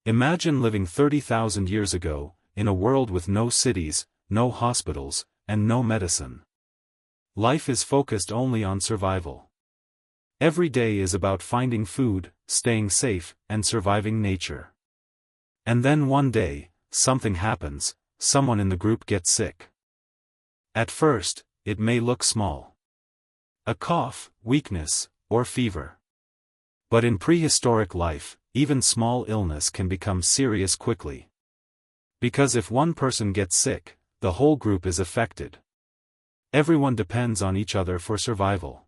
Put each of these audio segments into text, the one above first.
Imagine living 30,000 years ago, in a world with no cities, no hospitals, and no medicine. Life is focused only on survival. Every day is about finding food, staying safe, and surviving nature. And then one day, something happens, someone in the group gets sick. At first, it may look small. A cough, weakness, or fever. But in prehistoric life, even small illness can become serious quickly. Because if one person gets sick, the whole group is affected. Everyone depends on each other for survival.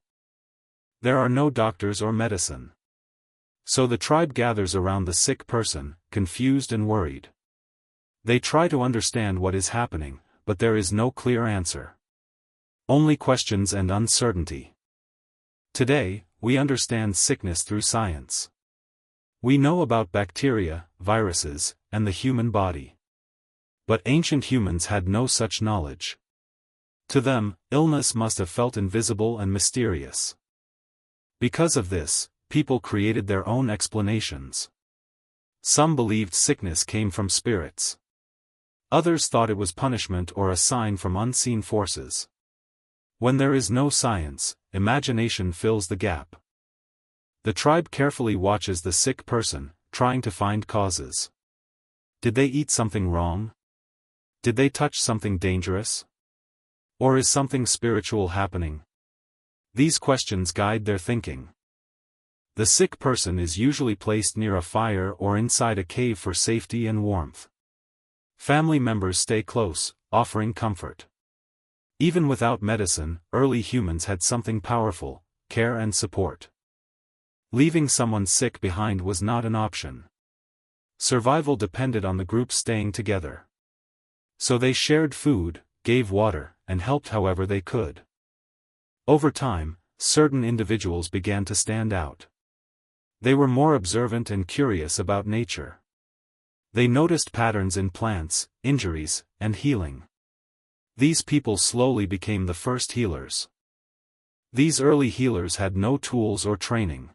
There are no doctors or medicine. So the tribe gathers around the sick person, confused and worried. They try to understand what is happening, but there is no clear answer. Only questions and uncertainty. Today, we understand sickness through science. We know about bacteria, viruses, and the human body. But ancient humans had no such knowledge. To them, illness must have felt invisible and mysterious. Because of this, people created their own explanations. Some believed sickness came from spirits. Others thought it was punishment or a sign from unseen forces. When there is no science, imagination fills the gap. The tribe carefully watches the sick person, trying to find causes. Did they eat something wrong? Did they touch something dangerous? Or is something spiritual happening? These questions guide their thinking. The sick person is usually placed near a fire or inside a cave for safety and warmth. Family members stay close, offering comfort. Even without medicine, early humans had something powerful: care and support. Leaving someone sick behind was not an option. Survival depended on the group staying together. So they shared food, gave water, and helped however they could. Over time, certain individuals began to stand out. They were more observant and curious about nature. They noticed patterns in plants, injuries, and healing. These people slowly became the first healers. These early healers had no tools or training.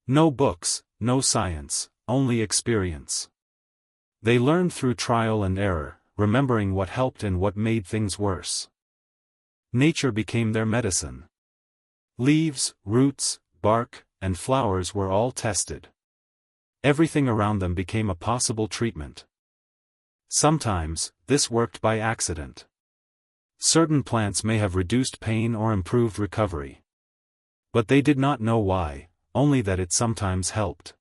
No books, no science, only experience. They learned through trial and error, remembering what helped and what made things worse. Nature became their medicine. Leaves, roots, bark, and flowers were all tested. Everything around them became a possible treatment. Sometimes, this worked by accident. Certain plants may have reduced pain or improved recovery. But they did not know why, only that it sometimes helped.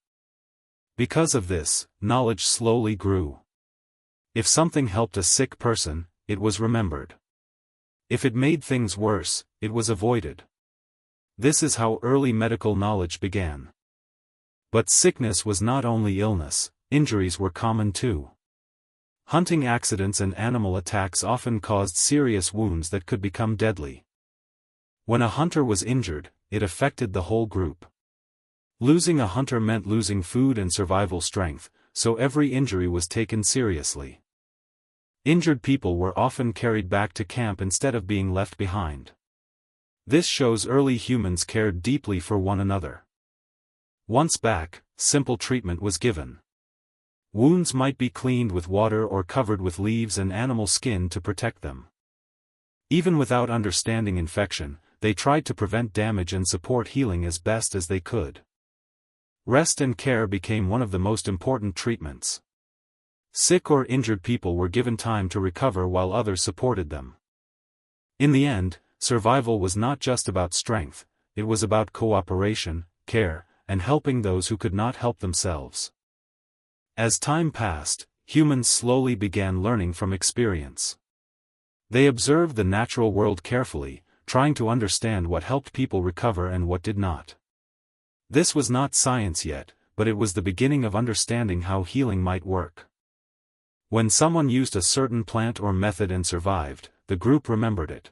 Because of this, knowledge slowly grew. If something helped a sick person, it was remembered. If it made things worse, it was avoided. This is how early medical knowledge began. But sickness was not only illness, injuries were common too. Hunting accidents and animal attacks often caused serious wounds that could become deadly. When a hunter was injured, it affected the whole group. Losing a hunter meant losing food and survival strength, so every injury was taken seriously. Injured people were often carried back to camp instead of being left behind. This shows early humans cared deeply for one another. Once back, simple treatment was given. Wounds might be cleaned with water or covered with leaves and animal skin to protect them. Even without understanding infection, they tried to prevent damage and support healing as best as they could. Rest and care became one of the most important treatments. Sick or injured people were given time to recover while others supported them. In the end, survival was not just about strength, it was about cooperation, care, and helping those who could not help themselves. As time passed, humans slowly began learning from experience. They observed the natural world carefully, trying to understand what helped people recover and what did not. This was not science yet, but it was the beginning of understanding how healing might work. When someone used a certain plant or method and survived, the group remembered it.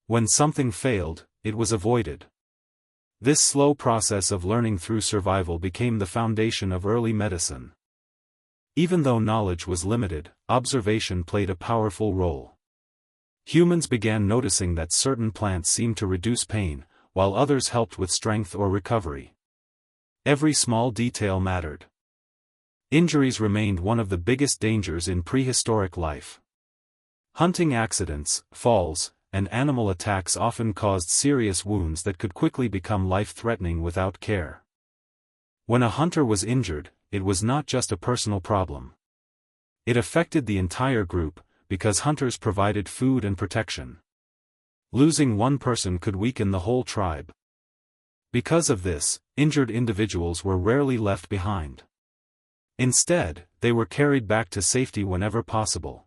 When something failed, it was avoided. This slow process of learning through survival became the foundation of early medicine. Even though knowledge was limited, observation played a powerful role. Humans began noticing that certain plants seemed to reduce pain, while others helped with strength or recovery. Every small detail mattered. Injuries remained one of the biggest dangers in prehistoric life. Hunting accidents, falls, and animal attacks often caused serious wounds that could quickly become life-threatening without care. When a hunter was injured, it was not just a personal problem. It affected the entire group, because hunters provided food and protection. Losing one person could weaken the whole tribe. Because of this, injured individuals were rarely left behind. Instead, they were carried back to safety whenever possible.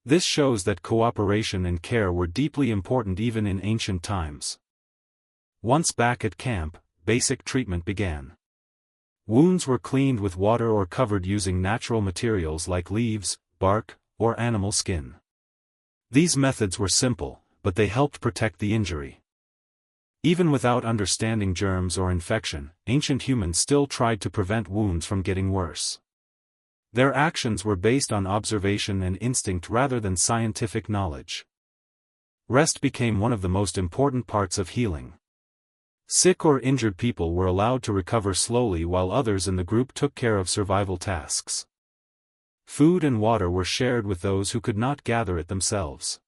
This shows that cooperation and care were deeply important even in ancient times. Once back at camp, basic treatment began. Wounds were cleaned with water or covered using natural materials like leaves, bark, or animal skin. These methods were simple, but they helped protect the injury. Even without understanding germs or infection, ancient humans still tried to prevent wounds from getting worse. Their actions were based on observation and instinct rather than scientific knowledge. Rest became one of the most important parts of healing. Sick or injured people were allowed to recover slowly while others in the group took care of survival tasks. Food and water were shared with those who could not gather it themselves.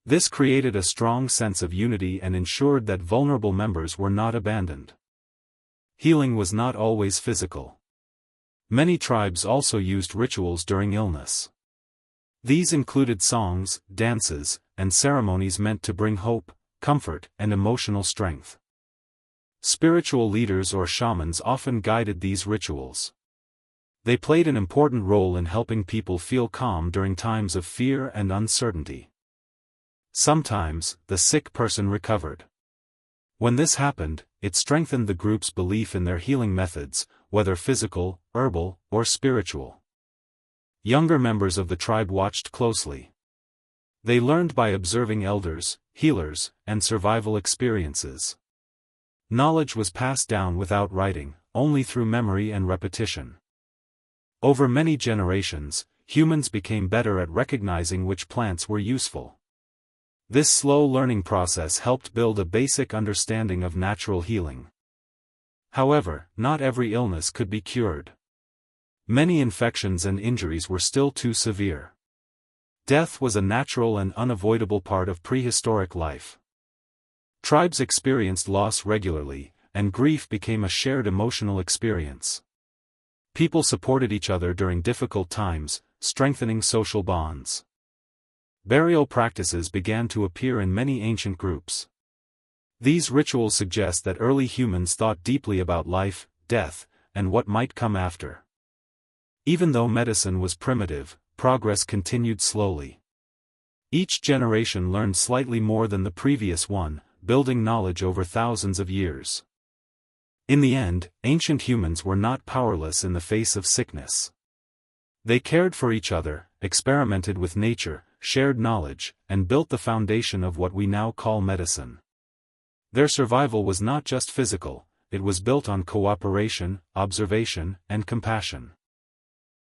This created a strong sense of unity and ensured that vulnerable members were not abandoned. Healing was not always physical. Many tribes also used rituals during illness. These included songs, dances, and ceremonies meant to bring hope, comfort, and emotional strength. Spiritual leaders or shamans often guided these rituals. They played an important role in helping people feel calm during times of fear and uncertainty. Sometimes, the sick person recovered. When this happened, it strengthened the group's belief in their healing methods, whether physical, herbal, or spiritual. Younger members of the tribe watched closely. They learned by observing elders, healers, and survival experiences. Knowledge was passed down without writing, only through memory and repetition. Over many generations, humans became better at recognizing which plants were useful. This slow learning process helped build a basic understanding of natural healing. However, not every illness could be cured. Many infections and injuries were still too severe. Death was a natural and unavoidable part of prehistoric life. Tribes experienced loss regularly, and grief became a shared emotional experience. People supported each other during difficult times, strengthening social bonds. Burial practices began to appear in many ancient groups. These rituals suggest that early humans thought deeply about life, death, and what might come after. Even though medicine was primitive, progress continued slowly. Each generation learned slightly more than the previous one, building knowledge over thousands of years. In the end, ancient humans were not powerless in the face of sickness. They cared for each other, experimented with nature, shared knowledge, and built the foundation of what we now call medicine. Their survival was not just physical, it was built on cooperation, observation, and compassion.